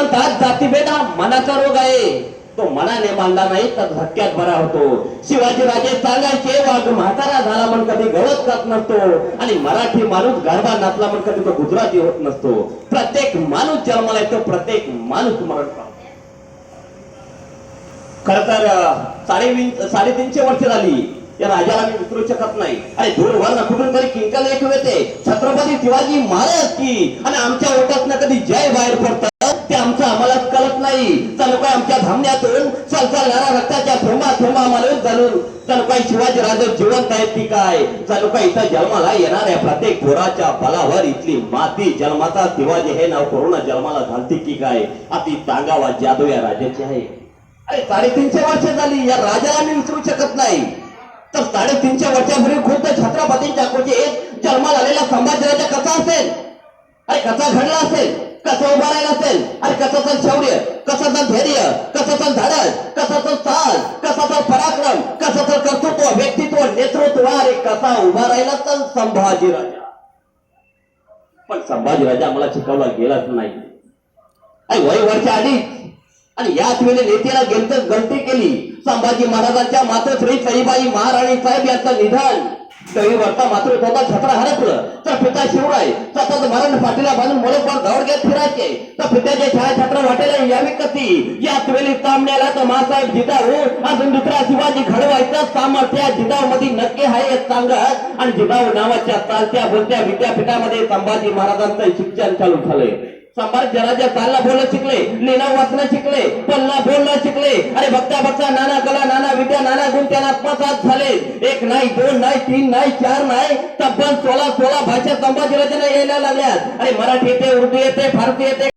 म्हणतात जातीभेद हा मनाचा रोग आहे, तो मनाने मांडला नाही तर धक्क्यात बरा होतो. शिवाजी राजे सांगायचे वाघ म्हातारा झाला म्हणून कधी गवत खात नसतो आणि मराठी माणूस गरबा नाचला म्हणून कधी तो गुजराती होत नसतो. प्रत्येक माणूस जन्माला येतो, प्रत्येक माणूस मरण पावतो. खर तर 350 वर्ष झाली या राजाला मी विसरू शकत नाही. अरे दूरवर कुठून तरी किंकाला ऐकू येते छत्रपती शिवाजी महाराज की, आणि आमच्या ओटात कधी जय बाहेर पडतं ते आमचं आम्हालाच कळत नाही. चालू काय आमच्या धामण्यातून सलसलणाऱ्या रक्ताच्या थेंबा थेंबा मारून चालू काय शिवाजी राजे जिवंत आहेत की काय, चालू काय इथं जन्माला येणाऱ्या प्रत्येक पोराच्या बलावर इथली माती जन्माचा शिवाजी हे नाव करून जन्माला घालते की काय, अति सांगावा जादू या राजाची आहे. अरे 350 वर्ष झाली या राजाला मी विसरू शकत नाही. तर 350 वर्षापूर्वी खुद्द छत्रपतींच्या कुशीत जन्माला आलेला संभाजीराजा कसा असेल, अरे कसा घडला असेल, कसं उभा राहिला असेल, अरे कसं शौर्य, कसं धैर्य, कसं धाडस, कसं साहस, कसं पराक्रम, कसं कर्तृत्व, व्यक्तित्व, नेतृत्व, अरे कसा उभा राहिला तर संभाजीराजा. पण संभाजीराजा आम्हाला शिकवला गेलाच नाही. अरे वय वर्ष आली आणि याच वेळी नेत्याला गणती केली. संभाजी महाराजांच्या मातोश्री सईबाई महाराणी साहेब यांचं निधन. दहीवरचा मातृत्वाचा छत्र हरपलं तर पिता शिवराय सतत मरण पाठीला बांधून मुलपण दौड घेत फिरायचे, तर पित्याचे छायाछत्र वाटेला यावी कशी. याच वेळी सामन्याला तर मासाहेब जिजाऊ अजून दुसरा शिवाजी घडवायचं सामर्थ्य जिजाऊ मध्ये नक्की आहे हे सांगत, आणि जिजाऊ नावाच्या चालत्या बोलत्या विद्यापीठामध्ये संभाजी महाराजांचं शिक्षण चालू झालंय. संभाजीराजा चालला बोलणं शिकले, लिहिणं वाचणं शिकले, पल्ला बोलणं शिकले. अरे बघता बघता नाना कला, नाना विद्या, नाना गुण त्यांना आत्मसात झाले. 1 नाही 2 नाही 3 नाही 4 नाही तब्बल 16 भाषा संभाजीराजांना यायला लागल्यात. अरे मराठी येते, उर्दू येते, फारसी येते,